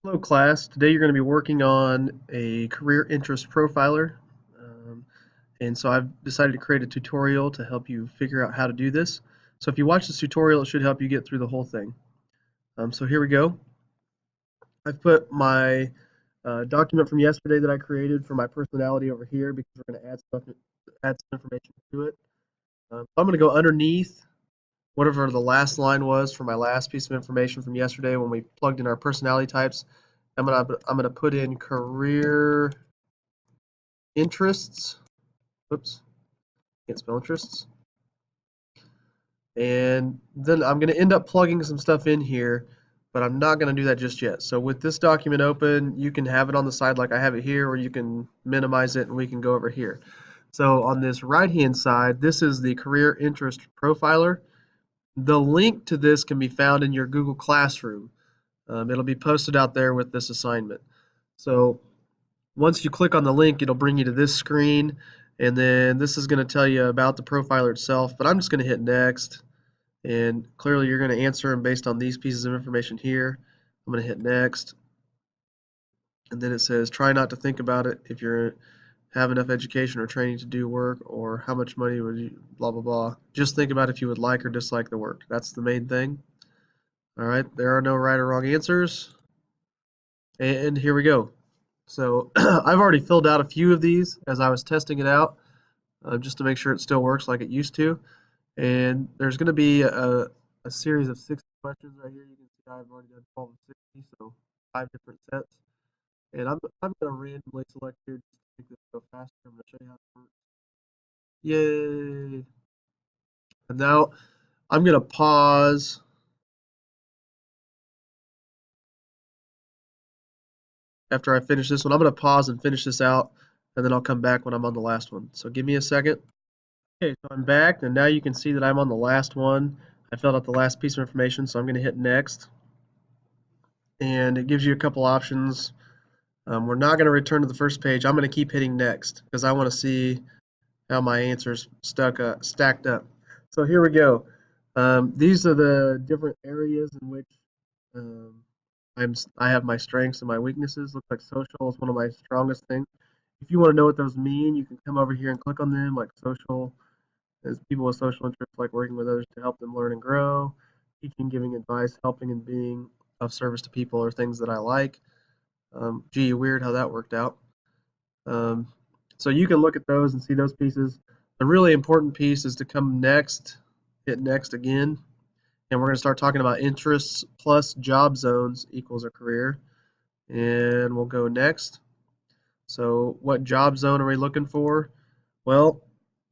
Hello class, today you're going to be working on a career interest profiler. And so I've decided to create a tutorial to help you figure out how to do this. So if you watch this tutorial, it should help you get through the whole thing. So here we go. I've put my document from yesterday that I created for my personality over here because we're going to add some information to it. I'm going to go underneath whatever the last line was for my last piece of information from yesterday when we plugged in our personality types. I'm gonna put in career interests. Whoops, can't spell interests. And then I'm gonna end up plugging some stuff in here, but I'm not gonna do that just yet. So with this document open, you can have it on the side like I have it here, or you can minimize it and we can go over here. So on this right-hand side, this is the career interest profiler. The link to this can be found in your Google Classroom. It'll be posted out there with this assignment. So once you click on the link, it'll bring you to this screen, and then this is going to tell you about the profiler itself, but I'm just going to hit next, and clearly you're going to answer them based on these pieces of information here. I'm going to hit next, and then it says try not to think about it if you have enough education or training to do work, or how much money would you blah blah blah. Just think about if you would like or dislike the work. That's the main thing. All right, there are no right or wrong answers, and here we go. So I've already filled out a few of these as I was testing it out, just to make sure it still works like it used to. And there's going to be a series of 60 questions right here. You can see I've already done 12 of 60, so 5 different sets. And I'm going to randomly select here just to make this go faster. I'm going to show you how it works. Yay! And now I'm going to pause. After I finish this one, I'm going to pause and finish this out, and then I'll come back when I'm on the last one. So give me a second. Okay, so I'm back, and now you can see that I'm on the last one. I filled out the last piece of information, so I'm going to hit next. And it gives you a couple options. We're not going to return to the first page. I'm going to keep hitting next because I want to see how my answers stacked up. So here we go. These are the different areas in which um, I have my strengths and my weaknesses. Looks like social is one of my strongest things. If you want to know what those mean, you can come over here and click on them, like social. As people with social interests like working with others to help them learn and grow, teaching, giving advice, helping, and being of service to people are things that I like. Gee, weird how that worked out. Um, so you can look at those and see those pieces. The really important piece is to come next, hit next again, and we're going to start talking about interests plus job zones equals a career. And we'll go next. So what job zone are we looking for? Well,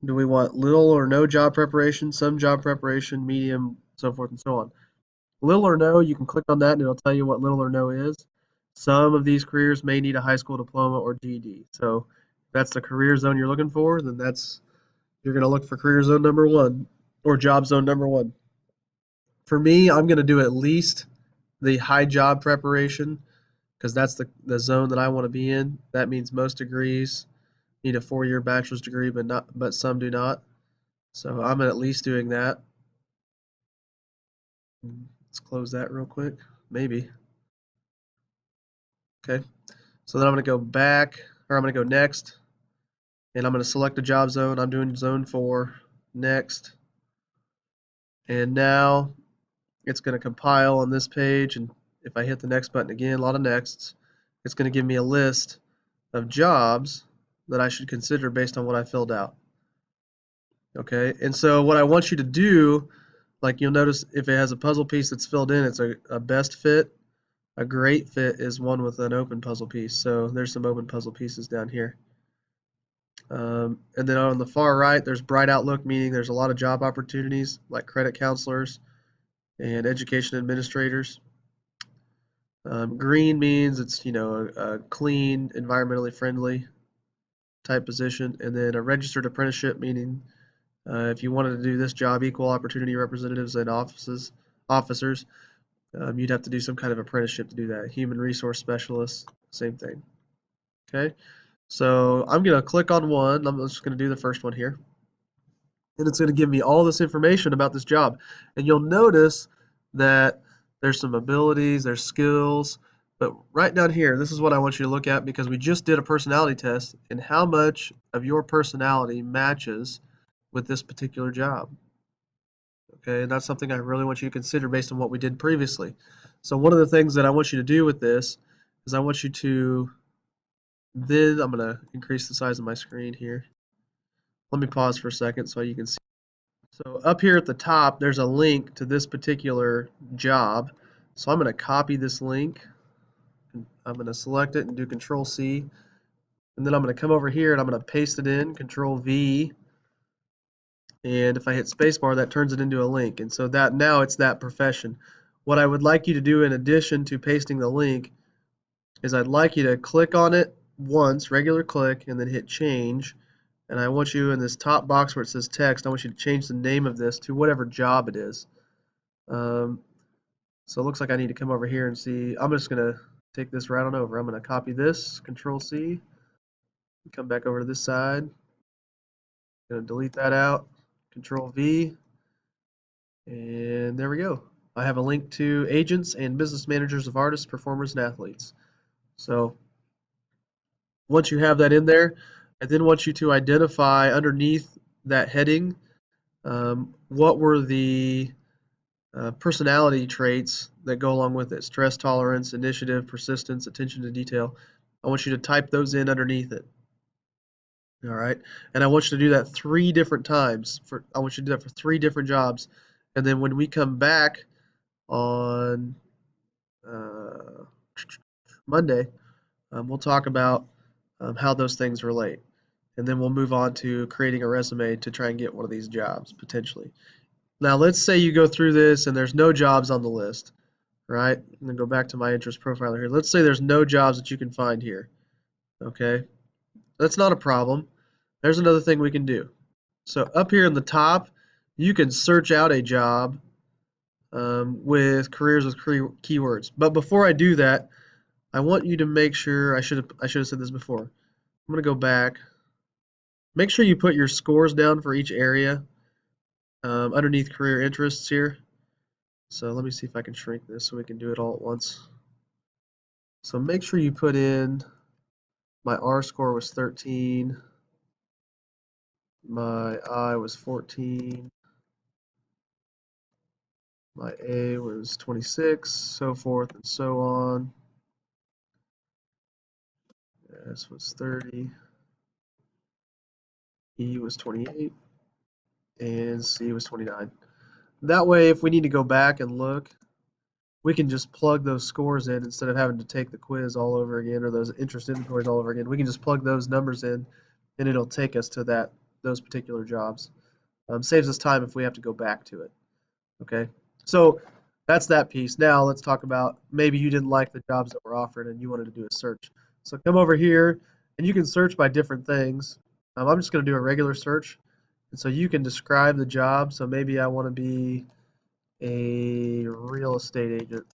do we want little or no job preparation, some job preparation, medium, so forth and so on? Little or no, you can click on that and it'll tell you what little or no is. Some of these careers may need a high school diploma or GED. So if that's the career zone you're looking for, then you're going to look for career zone number 1 or job zone number 1. For me, I'm going to do at least the high job preparation because that's the zone that I want to be in. That means most degrees need a 4-year bachelor's degree, but some do not. So I'm at least doing that. Let's close that real quick. Maybe. Okay. So then I'm going to go back, or I'm going to go next, and I'm going to select a job zone. I'm doing zone 4. Next. And now it's going to compile on this page, and if I hit the next button again, a lot of nexts, it's going to give me a list of jobs that I should consider based on what I filled out. Okay, and so what I want you to do, like you'll notice if it has a puzzle piece that's filled in, it's a best fit. A great fit is one with an open puzzle piece. So there's some open puzzle pieces down here. And then on the far right, there's bright outlook, meaning there's a lot of job opportunities like credit counselors and education administrators. Green means it's a clean, environmentally friendly type position, and then a registered apprenticeship, meaning if you wanted to do this job, equal opportunity representatives and officers, you'd have to do some kind of apprenticeship to do that. Human resource specialist, same thing. Okay, so I'm going to click on one. I'm just going to do the first one here. And it's going to give me all this information about this job. And you'll notice that there's some abilities, there's skills, But right down here, this is what I want you to look at because we just did a personality test and how much of your personality matches with this particular job. Okay, and that's something I really want you to consider based on what we did previously. So one of the things that I want you to do with this is I want you to then I'm going to increase the size of my screen here. Let me pause for a second so you can see. So up here at the top, there's a link to this particular job. So I'm going to copy this link. I'm going to select it and do Control C. And then I'm going to come over here and I'm going to paste it in, Control V. And if I hit spacebar, that turns it into a link. And so that now it's that profession. What I would like you to do in addition to pasting the link is I'd like you to click on it once, regular click, and then hit change. And I want you in this top box where it says text, I want you to change the name of this to whatever job it is. So it looks like I need to come over here and see. I'm just going to take this right on over. I'm going to copy this, Control C, come back over to this side. I'm going to delete that out, Control V, and there we go. I have a link to agents and business managers of artists, performers, and athletes. So once you have that in there, I then want you to identify underneath that heading what were the personality traits that go along with it. Stress tolerance, initiative, persistence, attention to detail. I want you to type those in underneath it. All right, and I want you to do that 3 different times. I want you to do that for 3 different jobs, and then when we come back on Monday, we'll talk about how those things relate, and then we'll move on to creating a resume to try and get one of these jobs potentially. Now, let's say you go through this and there's no jobs on the list, right? I'm going to go back to my interest profiler here. Let's say there's no jobs that you can find here, okay? That's not a problem. There's another thing we can do. So up here in the top, you can search out a job with careers with keywords. But before I do that, I want you to make sure, I should have said this before. I'm going to go back. Make sure you put your scores down for each area underneath career interests here. So let me see if I can shrink this so we can do it all at once. So make sure you put in my R score was 13. My I was 14. My A was 26, so forth and so on. S was 30. E was 28. And C was 29. That way, if we need to go back and look, we can just plug those scores in instead of having to take the quiz all over again or those interest inventories all over again. We can just plug those numbers in and it'll take us to those particular jobs. Saves us time if we have to go back to it. Okay, so that's that piece. Now let's talk about maybe you didn't like the jobs that were offered and you wanted to do a search. So come over here and you can search by different things. I'm just going to do a regular search. And so you can describe the job. So maybe I want to be a real estate agent.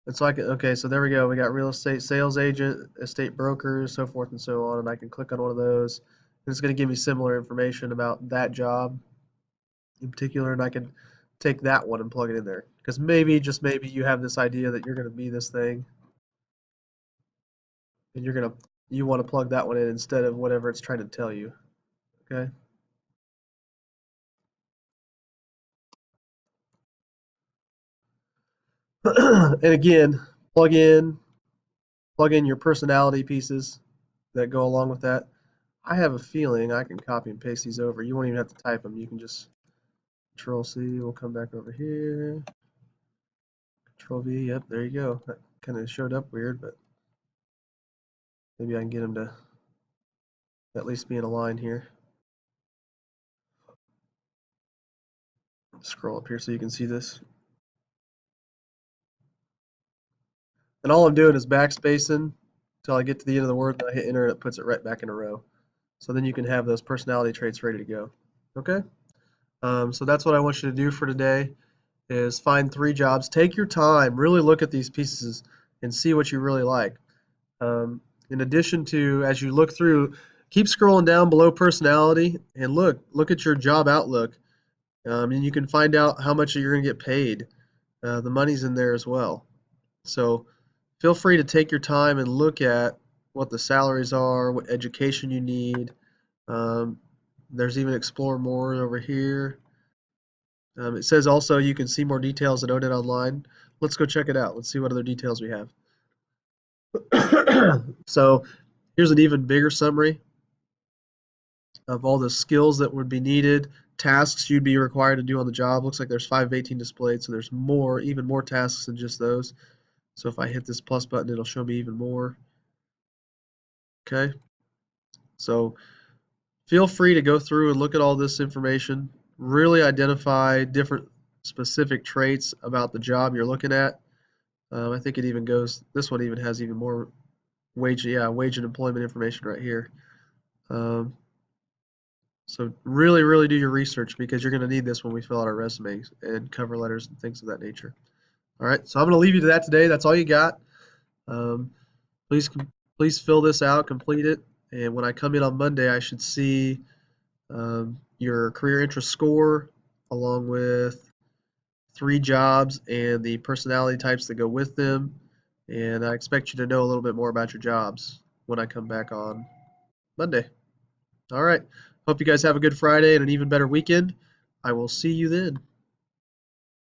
And so I can, okay, so there we go. We got real estate sales agent, estate brokers, so forth and so on. And I can click on one of those. And it's going to give me similar information about that job in particular. And I can take that one and plug it in there. Because maybe, just maybe, you have this idea that you're going to be this thing. And you want to plug that one in instead of whatever it's trying to tell you. Okay. And again, plug in your personality pieces that go along with that. I have a feeling I can copy and paste these over. You won't even have to type them. You can just Control C. We'll come back over here. Control V. Yep, there you go. That kind of showed up weird, but maybe I can get them to at least be in a line here. Scroll up here so you can see this. And all I'm doing is backspacing until I get to the end of the word, and I hit enter, and it puts it right back in a row. So then you can have those personality traits ready to go. Okay? So that's what I want you to do for today, is find 3 jobs. Take your time. Really look at these pieces and see what you really like. In addition to, as you look through, keep scrolling down below personality and look at your job outlook. And you can find out how much you're going to get paid. the money's in there as well. So feel free to take your time and look at what the salaries are, what education you need. Um, there's even Explore More over here. It says also you can see more details at ONET Online. Let's go check it out. Let's see what other details we have. So here's an even bigger summary of all the skills that would be needed, tasks you'd be required to do on the job. Looks like there's 5 of 18 displayed, so there's more, even more tasks than just those. So if I hit this plus button, it'll show me even more. Okay, so feel free to go through and look at all this information, really identify different specific traits about the job you're looking at. I think it even goes, this one even has even more wage and employment information right here. So really do your research because you're going to need this when we fill out our resumes and cover letters and things of that nature. All right, so I'm going to leave you to that today. That's all you got. Um, please please fill this out, complete it, and when I come in on Monday, I should see your career interest score along with 3 jobs and the personality types that go with them. And I expect you to know a little bit more about your jobs when I come back on Monday. All right. Hope you guys have a good Friday and an even better weekend. I will see you then.